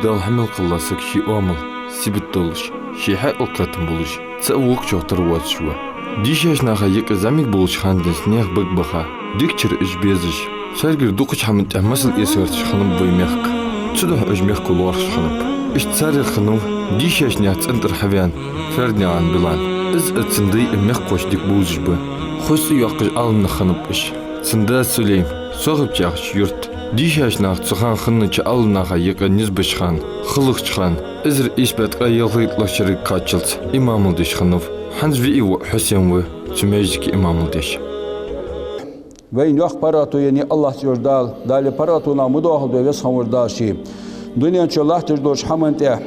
دال حمل قلاسك شي أمل سبت دولش شي حق القتم بولش تأوق شاطر وات شوا ديشاش ناخا يك زميك بولش خاندس نيخ بخا ديكتر إش بيزش سرقر دوقش حمد أمسل إسرت خنم بيميخك تدوح أجميخ كل ورش خنم إش تساري خنو ديشاش نيات انتر حبيان فردني عن بلان إز اتسندي أميخ قوش ديك بوزش بو خوصي يوقش ألم نخنب إش سندا سليم صغب جاخش يرت ديشاش ناخ تخان خنچ ألم ناخا يقا نزبش خان خلق خان إزر إشبت أيضيط لشرق كاتشلت إمام ديش خنف حنز في حسين و تميجك إمام ديش وين يخ براتو يعني الله تجدال دال براتو نامدوه دو وس خمرداشي دنيا شو الله تجدوش حمنته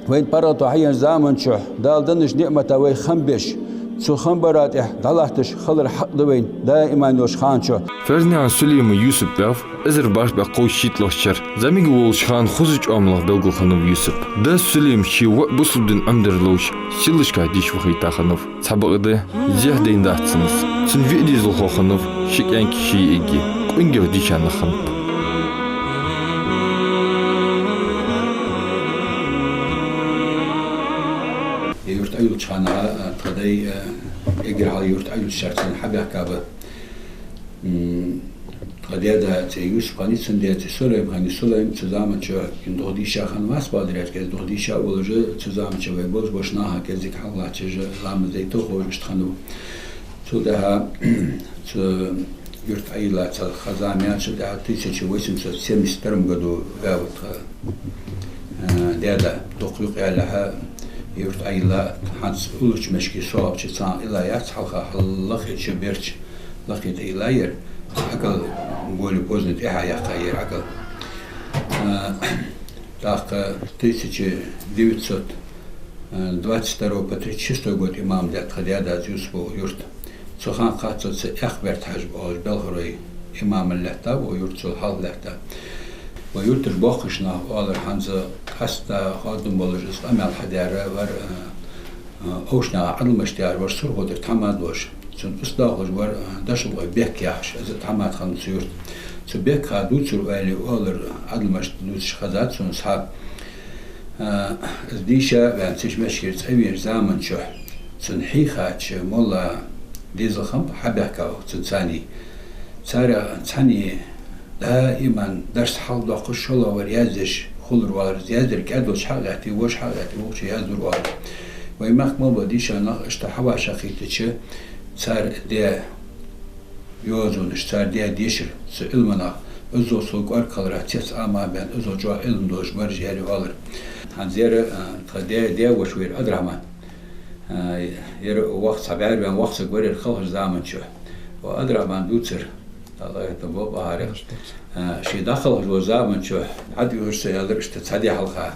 وين براتو حين زامن شو دال دنش نعمة وي خمبش شو خمبرات دالتش خلر حق دوين دائما يوش خان شو فرني عن سليم يوسف باف إزر باش بقو شيت لشر زميق وولش خان خزج أملغ بلغو خنف يوسف دا سليم شي وقبصل دن أمدر لوش سيلش كاديش وخيتا خنف تحبق ده زيه دين داتسنس سنفي دي زلخو خنف شك أنك شي إيجي كونجو ديشان خنف يورت أيوة شانا تغدي إجر على يورت أيوة شرطين حبة كابة تغدي هذا تيوش قاني سندية تسولم قاني سولم تزامن شو يندودي شاخن واس بادريات كذا دودي شا ولج تزامن شو ويبوز بشناها كذيك حلا تيج لام زي تخو يشتخنو تودها ت يورت أيوة تخزاميات شو ده تيجي ويسم شو سيمسترم قدو غاوت ده دقيق علىها يورت أيلا حنس أولش مشكي صعب شيء إلا يحصل خلقه شبيرش لقيت إلاير عقل نقول بوزنت إحيا خير عقل تاق تيسي ديوت صوت 22 بتريشستو قلت إمام ده خديادة زيوسبو يورت سخان قاتل أخبرت حجب أوج بالهروي إمام اللهتا ويورت الحال لهتا ويورت الباخشنا والر حنزة حستا خادم بولجس أمال حدارة ور أوشنا عدل مشتار ور سر قدر تماد وش سن أصداقش ور داشل بيك يحش إذا تماد خان سيورت سو بيك خادو سر والي والر عدل مشتلوش خزات سن صحاب ديشة وان سيش مشكلة أمير زامن شو سن حيخاتش مولا ديزل خمب حبيكاو سن ثاني ثاني دائما درس حال داخل شلا وريازش خلر وارز يازر كادوش حالاتي وش حالاتي وش يازر وارز ويمخ ما بديش أنا اشتحوا شقيتش صار ده يوزونش صار ده ديشر سئلمنا أزو سوق أركالرات يس أما بين أزو جوا علم دوش برجالي والر هنزير ده وشوير أدرهمان ير وقت سبعير بين وقت سقور الخلق زمان شو وأدرهمان دوتر الله يتبو بهاري شي داخل الوزا من شو عاد يورس يقدر يشتتسدي حلقة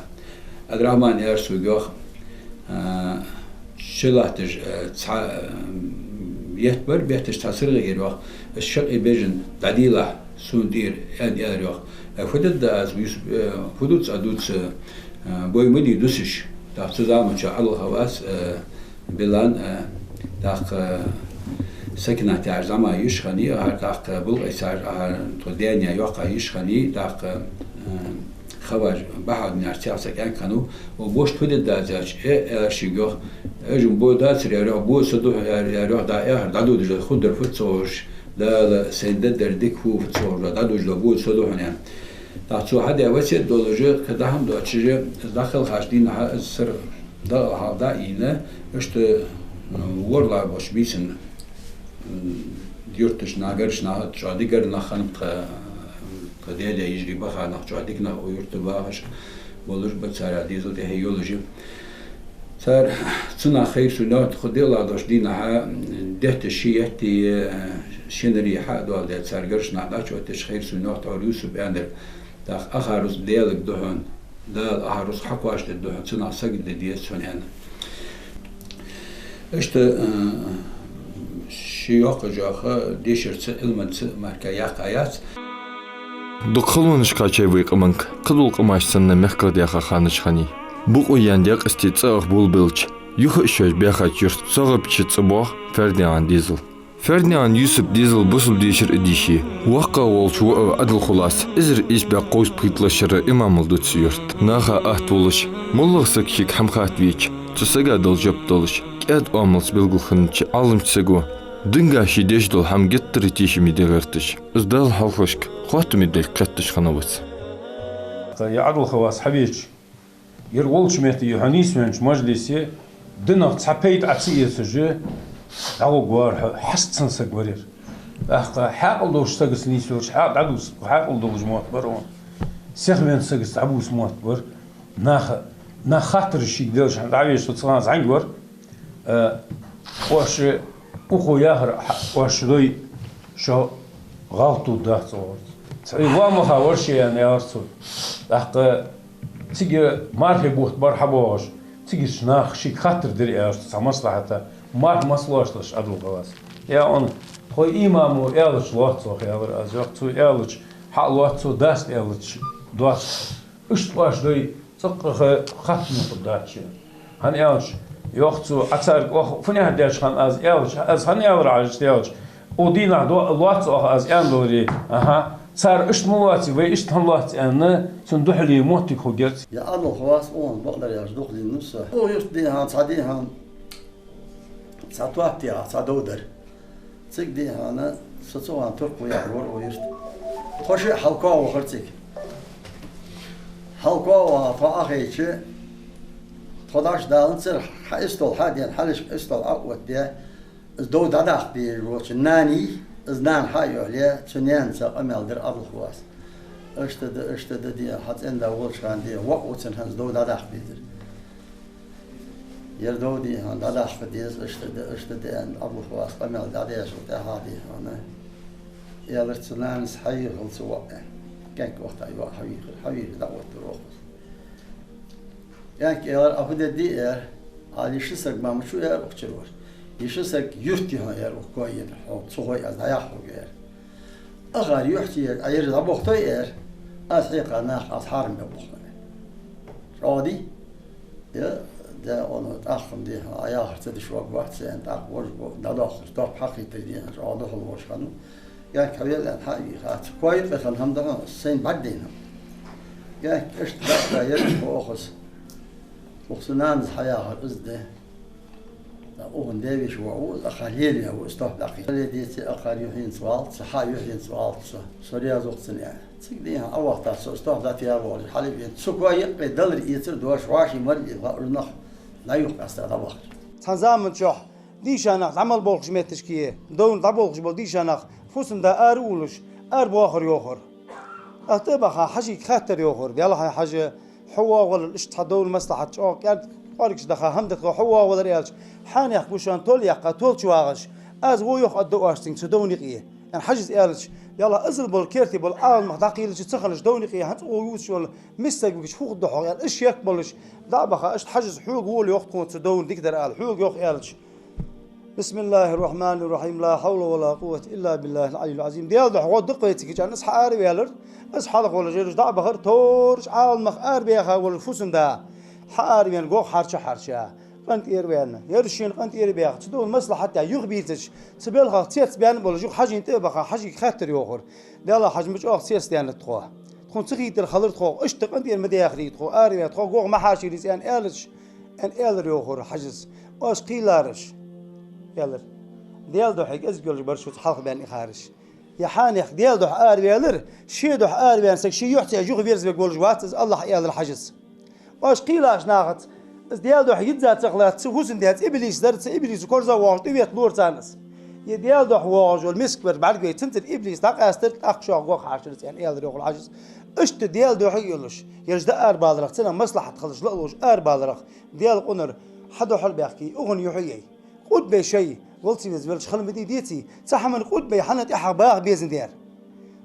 الرحمن يرسو جوخ شلاتج يهتبر بيهتش تاثير غير وقت الشرق بيجن دليله سندير يعني يروح فدد از فدوت ادوت بوي مدي دوسش دا تزامن شو الله خواص بلان داق سكنة تعزما يشخني داق بلغ إسار تودينيا يوقع يشخني داق خواج بعد نرتاح سكان كانوا وبوش تودد دازج شيجو أجم بو داتر يروح بو صدوح يروح دائر دادوج خدر فتوش لا سندد دردك هو فتوش دادوج لبو صدوح يعني داتو هذا وسيد دولوجي كده هم دوتشي داخل خاشدين السر دا إينا إشت ورلا باش بيسن ديورتش ناقرش ناقد شاديقر نخانب قديدا يجري بخا نخ شاديق نخ ويورت باهش بولش بتسارع ديزل ده هيولوجي صار سنة خير سنوات خديلا داش دينها دهت شيءتي شنري حد والد سارقرش نعداش وتش خير سنوات عروس بأندر داخ آخرز ديالك دهن دال آخرز حقواش دهن سنة سجد ديال سنين إشت شيوخ جاخ ديشرت المنس مركا يقايات دخلونش كاشي ويقمنك قدول قماش سنة مخكر ديخا خانش خاني بوق ويانديق استيتصاغ بول بلج يخ إشوش بيخات يرت صغب چي صبوخ فردي عن ديزل فردنان يوسف ديزل بوصل ديشر إديشي وقا والشو عدل خلاص إزر إيش بقوس بيطلشر إمام الدوتسيورت ناخا أهتولش مولغ سكشيك حمخات ويش تسجا دل جب دلش كاد أملس بلغل خنش عالم تسجو دنگاشي ديش دل هم جتر تيش ميدغرتش إزدال حلقشك خواتو ميدل كتش خنوت يا عدل خواص حبيج يرولش مهتي يوحنيس منش مجلسي دنق تحبيت عتسية سجي دعو قوار حست سنسك ورير أخطا حاقل دوش سقس نيسورش حاقل دوش موت برون سيخمين سقس عبوس موت بر نا خاطر الشيك ديرش عند عويش تتصلان زعنقور واش أخو ياهر واش دوي شو غلطو ده صورت وامها ورشي يعني أرسل أخطا تيجي ماركي بوخت برحبوش تيجي شناخ شيك خاطر دري أرسل مصلحته مارك مسلوش عدل خلاص يا أنا خوي إمامو إلش لوتسو خيار أزوقتو إلش حق لوتسو داست إلش دوس واش دوي تقرأ ختم قداتش هن إلش يوختو أكثر فني هديش خان از إلش از هني أور عاجت إلش ودينا لوتسو از إندوري صار مولاتي وإشت هنلاتي أنا سندحلي موتي خوجت يا الله خلاص أون بقدر يجدوق لي النص هو يرتديها تصعديها ساتواتيا سادودر تقديها أنا ستوان تركوا يعور ويرت خوش حلقة وخرتك حلقة وطاقيتش خداش دالن سر استول حادين حلش استول أقوى ده دو دادخ بيروش ناني إزنان حيو ليه تنين سأمل در أبل خواص اشتد دي حتى إن دولش كان دي وقوتن هنز دو دادخ بيدر يردو دي هان دادخ بديز اشتد أن أبل خواص أمل داديش وتهادي هنا يالر تنين سحير هل سواء كانك وقت أيوة حوير دعوة تروخص يعني يالر أبدا دي على شسك ما مشو أخشلور يشسك يرتي هاير وكوين حوت صغير از هياخو غير اغار يحتي اير دبوختو اير اسحق ناخ اصحار مبوخن رادي يا ده اون اخم دي ايا تدي شو وقت سنت اخور داخل طب حقيقي دي رادو هو شنو يا كبير الحقيقه كويس بس هم ده سين بعدين يا ايش ده ير فوخس وخصنان الحياه ازده أون ديفيش وعود أخاليل يا واستهلقي. الذي أخال يحين سوالت صحاء يحين سوالت سوريا زوجتني يعني. تقديها أول تاس استهلقت يا رجال حليب سكوا يقبل دلر يصير دوش واشي مري فأرنخ لا يقبل استهلا بخر. تنظام شح ديش أنا عمل بولش متشكيه دون ضبولش بول ديش أنا فوسن دا أرولش بواخر يوخر. أتبقى حاجة خاطر يوخر يلا حاجة حوا ولا اشتحدول مصلحة شوك يعني قاركش دخل همدك حوا ولا ريالش حان يخبوشان تول يقا تول شواغش از هو يخ ادو اشتين تدوني قيه يعني حجز إيالش يلا ازل بول كيرتي بول آل مخداقيلش تسخلش دوني قيه هانت ويوش ولا مستقبلش فوق الضحو يعني ايش يقبلش دابخا اش حجز حوق هو اللي يخطون تدون ديك در آل حوق يخ إيالش بسم الله الرحمن الرحيم لا حول ولا قوة إلا بالله العلي العظيم ديال دحو دقيتك كان اصحى اري يالر اصحى لك ولا جيرش دابخر تورش عال مخ اربيخا ولا فوسن دا حاري يعني جو حرشة قنت إيربيانا يرشين قنت إيربيا تدور مصلحة حتى يخبيتش سبيلها تيت بيان ولا جو حاجة انت بقى حاجة خاطر يوخر ديلا حاجة مش أخ سياس يعني تخوه تكون تخيت الخلر تخوه إيش تقنت إيرمدي آخري تخوه آري تخوه جو ما حاشي لسان إيلش أن إيلر يوخر حجز واش قيلارش يالر ديال دوحك أزقل برشوت حلق بين إخارش يا حانيخ ديال دوح آري يالر شي دوح آري بين سك شي يحتي جو غيرز بقول جوات الله يالر حجز واش قيلاش ناقت ديال دوح يتزات تغلات سوسن ديال إبليس درت إبليس كورزا واش تبيت لور تانس يديال دوح واش والمسك بعد قوي تنت إبليس تاق أستر أخشى وقع عشرة يعني يالر يقول عجز اشت ديال دوح يقولش يرجد بالرخ تنا مصلحة تخلص لقوش بالرخ ديال قنر حدو حل بيحكي أغن يحيي قد بشيء قلت بيزبلش خل مدي ديتي تحمل قد بيحنت إحباغ بيزن ديال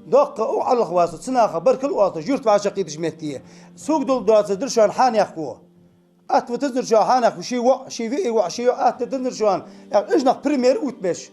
دق أو على الخواص تنا خبر كل وقت جرت بعشقي تجمعتيه سوق دول دوات درشان حان يخوه أتوتزر شو حانك وشي وق شي في وق شي أتتزر شوان إجناق بريمير وتبش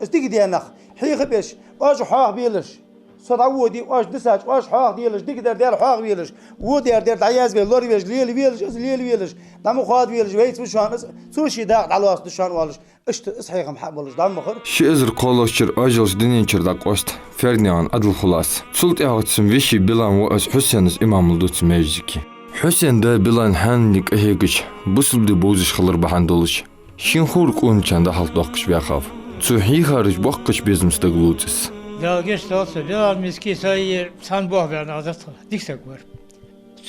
استيق ديالنا حيخ بيش واجو حاق بيلش صدع ودي واش دساج واش حاق ديالش ديك دار حاق ويلش ودي دار دعياز بيل لوري ويلش ليل ويلش ليل ويلش دم خاد ويلش بيت وشان سوشي داق على واس دشان والش اشت اصحيح محبلش دم مخر Şezir qoloşçır ajals dinençir da qost. Fernian adıl xulas. Sult ağıtsın veşi bilan ve az Hüseyniz imamıldıç mecdiki. Hüseyin de bilan hanlik ehegiç. Busuldi boziş xılır bahan doluş. Şin xurq onçanda halt doqış vaqaf. Tsuhi xarij boqqış bezimsdə glutis. Da geçti olsa bir miski sayı san bu haberini azat diksek var.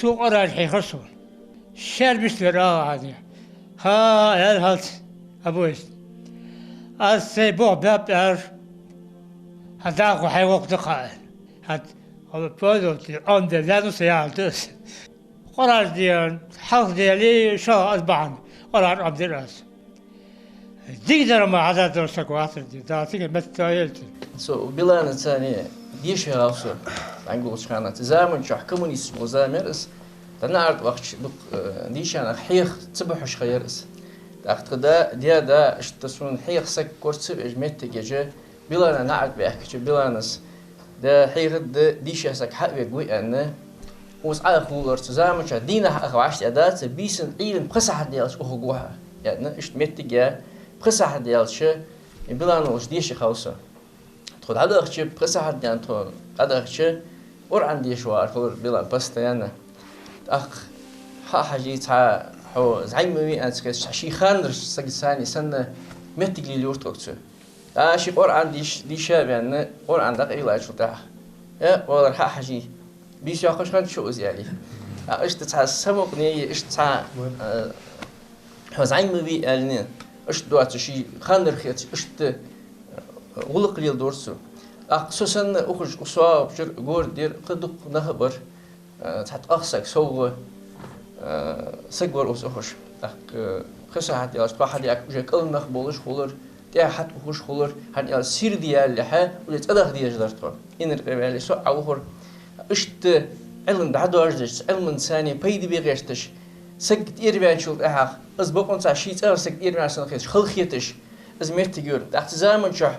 Çok arar heyhasun. Şerbişler ağadı. Ha el halt. Abu ist. Az se bu bab hatta hay vakti qal. Hat o prodotı on de lanu sayaltıs. Qarar diyen haq diyeli şu azban. Qarar abdiras. Dikdar ma azat olsak vasır diye. Daha tike mettayelti. So bilan tsani diş yağsı. Angol şana zaman çok komünist muzamers. Tanart vaqt diş ana hiyx tsibuh khayrs. Taqtida diye da iştasun hiyx sak kursu ejmet gece bilan na'at behkiç bilanas da hiyx diş sak hawe gu'anna us akhulur zaman çok dina akhwash adat bisin ilm qasah diyalş uhuguha. Yani işmet ge qasah diyalş bilan us diş khawsa. تخد هذا أخشى بس حد يعني تخد هذا أخشى ور عندي شوار فور بلا بس تيانا أخ حاجي تاع هو زعيم مي أنت كشي خانر سجساني سنة متقلي لورت وقته شيء ور عندي دي شاب يعني ور عندك إيه لا شو تاع يا ولا حاجي بيش ياخش خان شو زيادي إيش تاع سمقني إيش تاع هو زعيم مي يعني إيش دوات شيء خانر خيط إيش Улық лил дорсу. Сосын оқыш ұсуап жүр көрдер қыдық нағы бір тәт ақсак соғы сәк бар осы оқыш. Қыса хат ялаш бақады әк үжек ылмақ болыш қолыр, дәй хат оқыш қолыр, хат ял сир диялі хә, үлет адақ дияжылар тұр. Инір қабәлі со ауғыр. Үшті әлін дәді аждыш, әлін сәне пейді беғештіш. Сәк ербән шылд әғақ. Үз бұқынса шиц әғыр сәк ербән сән қиеш, қыл қиетіш. Үз мерті гөр. Дәқті заман чөх.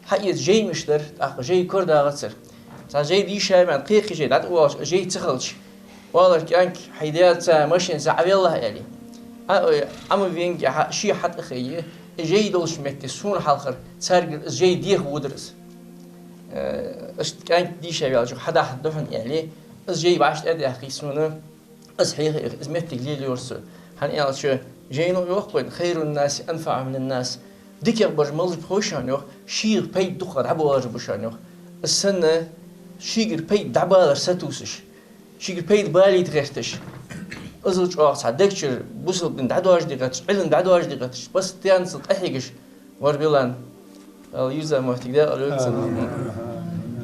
حقيقة جاي مشتر جاي كرد أغتصر جاي دي شايمان قيقي جاي دات واش جاي تخلش والله كأنك حيدات ماشين زعبي الله يعني أما فين شيء حد أخيه جاي دولش متى سون حلقر سارق جاي ديه ودرس كأنك دي شايب على جو حدا حد دفن يعني جاي بعشت أدي أخي سونه حقيقة متى قليل يرسل هن يعني شو جاي نو يوقف خير الناس أنفع من الناس ديك يخبر مالج بخوشان يوخ شير بيت دخل عبوار بشان يوخ السنة شير بيت دعبالر ستوسش شير بيت بالي تغيرتش أزلج أخص عدكشر بوصل بن دعواج دقتش علم دعواج دقتش بس تيان صد أحيقش وربيلان اليوزا مفتك ده اليوزا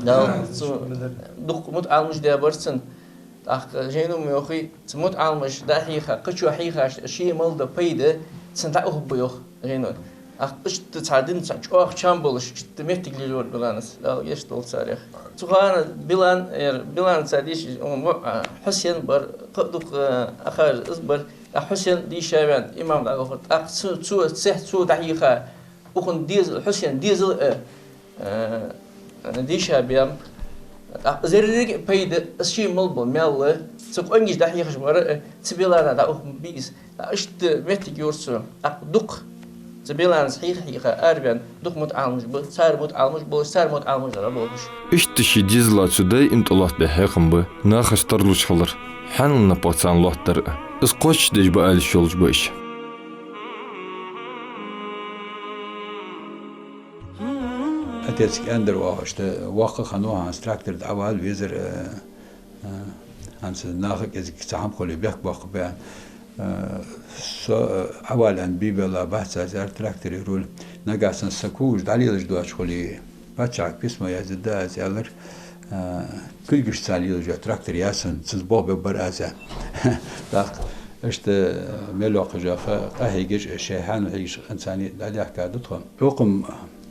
ده دق مت عالمش ده برسن أخ جينو ميوخي تموت عالمش ده حيخة قشوا حيخة شيء مال ده بيده سنتعوه بيوخ جينو إشت تعدين تشوخ شامبولش إشت مهتقلي لور بلانس لا يشت التاريخ سبحان بلان تاديش حسين بر قدق أخر إصبر حسين دي شابان إمام دعوة أخ سو سه سو دقيقة أخن ديز حسين ديزل دي شابيام زريك بيد أشي ملبل مال سوق أنجز دقيقة شمرة تبيلانا دعوة بيس إشت مهتق يورسو دق تبيلان صحيح حقيقة أربعين دق متعالمش بو سار متعالمش بو سار متعالمش لا بوش İşte dizla çuday imtolat be hekim bu. Naxıştırlış xılır. Hanılna patsan lohtır. Is qoç dej bu ali şolj bu iş. أتيتك أندر واحد واقع خنوها عن ستراكتر دعوال ويزر عن ناخك إذا كتعم خلي بيك باق بيان أولا بيبلا بحث زار تراكتر يقول نقاسن سكوج دليلش دواش خلي بچاك بسمه يزدا زالر كل قش دليلش تراكتر ياسن تزبوه ببرازه داق اشت ملوق جافا قهيجش شيحان وهيش انساني داليح كادتهم حكم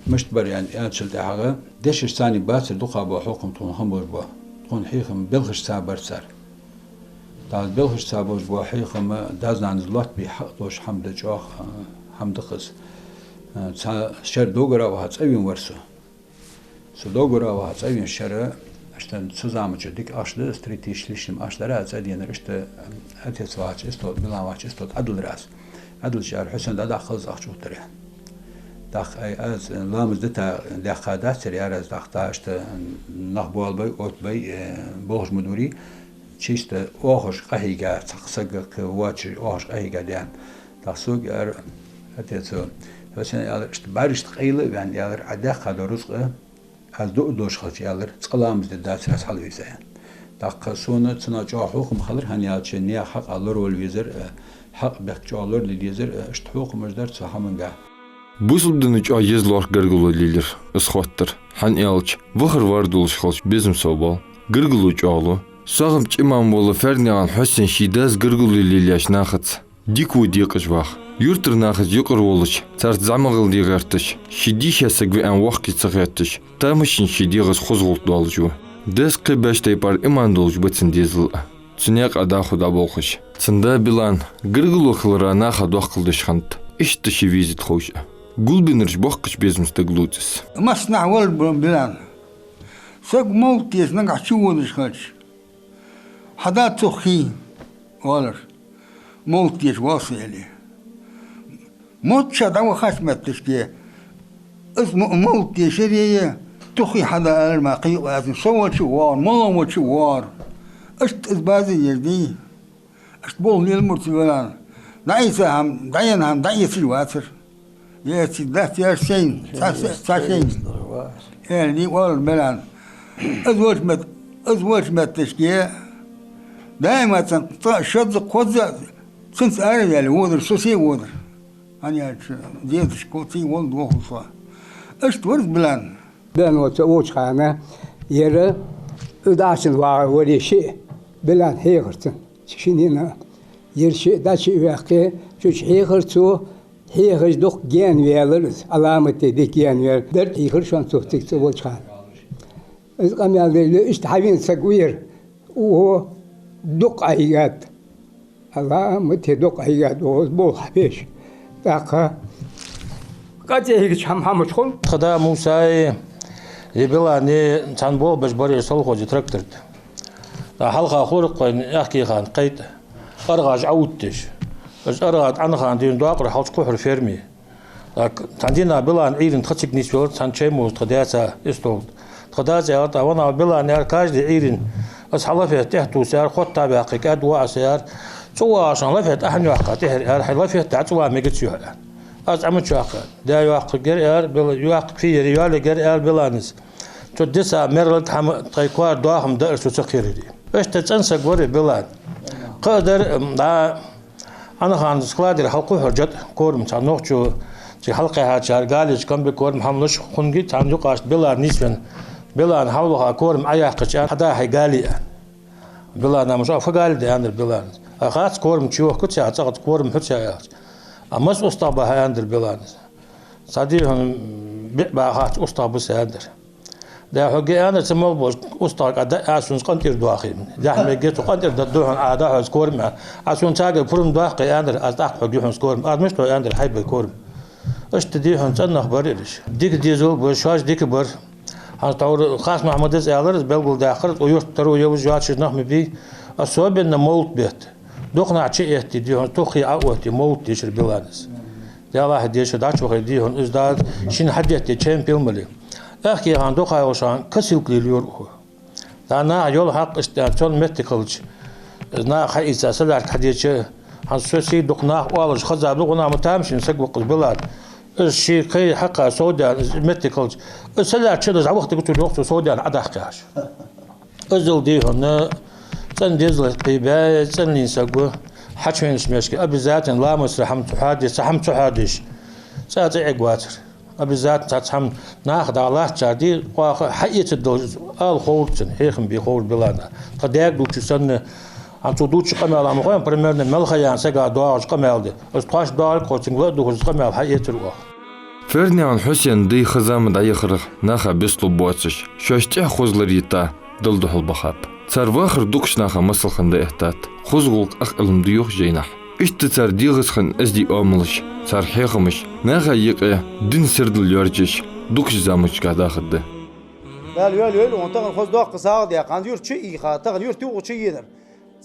مشتبر يعني شلت حاجه دش ثاني باسر دقه بو حكم تون همبر بو تون حيخم بلغش سابر سر داز بلغش سابر بو حيخم دازان زلات بحقوش حمد جاخ حمد قز شر دوغرا وهات أيون ورسو سو دوغرا وهات أيون شر işte zusammençı dik aşlı stratejleşim aşlara zediyener işte atesvaç istot bilavaç istot adılras adıl şar Hüseyin da xız axçuqdır yani daq az lamızda ta daqadat seriyar az daqta işte nahbol bay ot bay boğuz müdürü çiste oğuş qahiga çaqsaq vaç oğuş qahiga diyen daqsug er atesva Hüseyin yalar işte barıştıq eyli yani yalar ada qadarız az doş xaç yalar çqalamızda da sıras hal versen daq sonu çına çoğuq mxalır hani yaçı niye haq alır ol vezer haq bekçi alır lizer işte hukumuzlar sahamınga Бусылдын үч айызлар гыргылы лилер, ысхаттыр. Хан ялч, вахыр вардулыш халч безім собал. Гыргылы үч алу. Сағым чиман болы фәрнеған Хусейн шидаз гыргылы лиляш нахыц. Дику декыш вах. Юртыр нахыц юқыр олыш. Царт замағыл дегартыш. Шидиша сагве ан вахки цағаттыш. Тамышын шидиғыз хозғылт дуалжу. Дәс қыбаштай пар иман долж бәтсін дезіл. Цыняқ ада худа болқыш. Цында билан, гыргылы қылыра наха дуақылдыш хант. Ишті шивизит хоша. Гулбинерш бахкыш безмсте глутис. مصنع والبلان سق موتيس نقع شوونش خالش حدا تخي والر موتيس واصلي موت شدا وخشمتش كي اسمه موتيس شريه تخي حدا الماقي وازن صور شوار ملامو شوار اشت ازبازي يردي اشت بول لي المرتبلان دايسا هم داين هم دايس الواتر ياتي ذات يا شين ساشين يعني والبلان ازواج ما تشكيه دائما شد قوزة سنس اريا الودر سوسي ودر انا ديت شكوتي ولد وخصا اشت ورد بلان بلان وتوش خانه يرى اداشن ولي شيء بلان هيغرتن شنينا يرشي داشي واقع شوش هيغرتو هيغش دوق جان ويالرز علامة دي جان ويال درت هيغر شان توفتك توش خان از قميال اشت حبين سقوير وهو دوق عيات علامة دوق عيات وهو بول حبيش داقا قد هيغش هم شخون خدا موسى يبلاني تنبول باش بري صلخو تراكترت حلقة خورق يحكي خان قيت أرغاج عودتش بس أرغاج عن خان دين دواقر حوش كحر فيرمي تندينا بلان عيرن تخطيك نسيول تنشيمو تخداسا استولد تخداسا يغطى وانا بلان يركاج دي عيرن بس حلفه تحتو سيار خط تابعقي كادوا سيار سوا عشان لفت أحن يوحقا تحر حلفه تعتوا ميقت سيوحلا أز عمت يوحقا دا يوحق جرئال يوحق فيه ريال جرئال بلانس تدسا مرلت حم تايكوار دواهم درس وسخيري دي ايش تتنسى قوري بلان قادر دا انا خان سكلادر حلقو حرجت كورم تاع نوخشو تي حلقه هاتشار قالج كم بكورم حملش خنجي تاع قاش بلان نيسبن بلان حولها كورم اياقش حدا هي قالي بلان مش فقال دي اندر بلان اخات كورم تشوف كنت اعتقد كورم حتى امس اسطابها اندر بلان صديهم باخات اسطاب ساندر ده حقي أنا سمو بوش أستاق أدا عشان قنتير دواخيم ده هم يجيتوا قنتير ددوهن عادها سكورم عشان تاجر فرم دواقي أندر أستاق حقيهم سكورم أدمش تو أندر حيب الكورم أشتديهم تنخ بريش ديك ديزول بوشاش ديك بر هنطور خاص محمد إزالرز بلغل داخل ويختاروا يوز جاتش نحمي بي أصوب إن موت بيت دخنا عشيء ديهم توخي عقوتي موت يشر بلانس ده الله ديش داش وخديهم إزداد شين حديت تشين بيلملي أخي عن دخاء وشان كسيوك لليور أنا يول حق استعمال متكلج نا خيسة سلار حديث عن سوسي دقنا والج خزاب دقنا متامشين سقوق البلاد الشيء كي حق سودان متكلج سلار شد زعوقت قلت الوقت سودان عداحكاش أزل دي هنا سندزل قيبة سنين سقو حشين سمشك أبي ذات لا مسرحم تحادش ساتي عقواتر أبزات تاتهم ناخد الله جادي حقيقة الدوز الخورتن هيخم بيخور بلانا قديك دوتش سنة عن تودوتش قمال عم قوم بريمرنا ملخيان سجا دواج قمال ده استقاش دار كوتين ودوز قمال حقيقة الروح فرني عن حسين دي خزام دايخر ناخا بيسلو بواتش شاشتي خوزلريتا دلدو البخاب صار واخر دوكش ناخا مسلخن ده احتات خوزغوق اقلم ديوخ جيناح اشتتار ديغسخن ازدي اوملش صار حيخمش ناخا يقع دين سردل يارجش دوكش زامش قادا خده öyle on tağın xoz doq sağa diye kan yurt çi iha tağın yurt tu çi yedir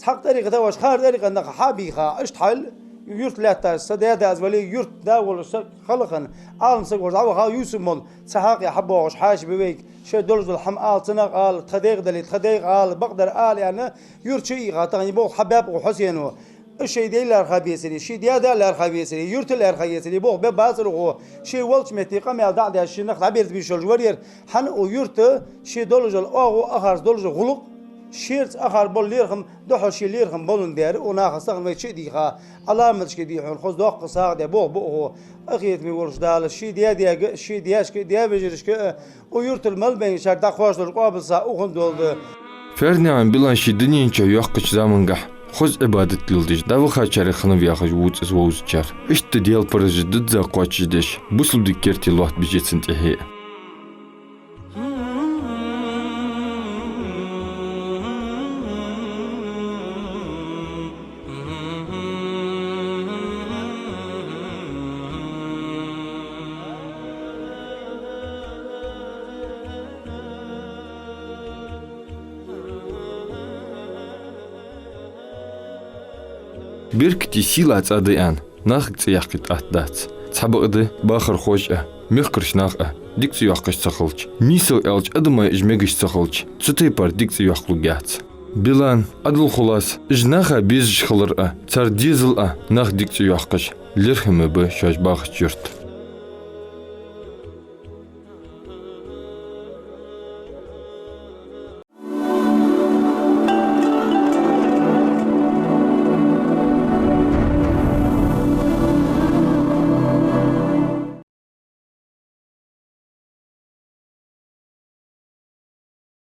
hak tariqada vaş har tariqanda habiha işthal yurt la sada da azvali yurt da olursa xalqan alımsa gorda ha yusuf mol sahaq ya habba wash hash bebek şey dolzul ham altına al tadiq dali tadiq al baqdar al yani yurt çi iha tağın bu habab و حسين الشيء دي الارخابيسري شيء دي هذا الارخابيسري يرت الارخابيسري بو ببازر و شيء ولش متيقه ما دع ده شيء نخ عبير بيشول جورير حن او يرت شيء دولجل او اخر دولج غلق شيرت اخر بول ليرهم دحو شيء ليرهم بولن دير ونا خصغن ما شيء ديخا علامه شي دي خص دوق صاغ ده بو بو اخيت مي ولش دال شيء دي شيء دياش دي بجرش او يرت المل بين شر دا خوشل قابل سا او دولد Fernian bilan şidinçe yoqqiç zamanga xoz ibadet yıldiş davı xaçarı xını viyaqış vuç zvozçar işte dial parajı didza qaçidiş busludik kertil vaxt bijetsin tehe Birkti silat adıyan naxıqçı yaqit atdaç sabıqdı baxır xoşa mıxqırş naqa dikçi yaqış saxılç miso elç adıma ijmegiş saxılç çıtaypar dikçi yaqlugat bilan adıl xulas ijnaxa biz xılır çar dizil nax dikçi yaqış lirhimi bu şaş baxış yurt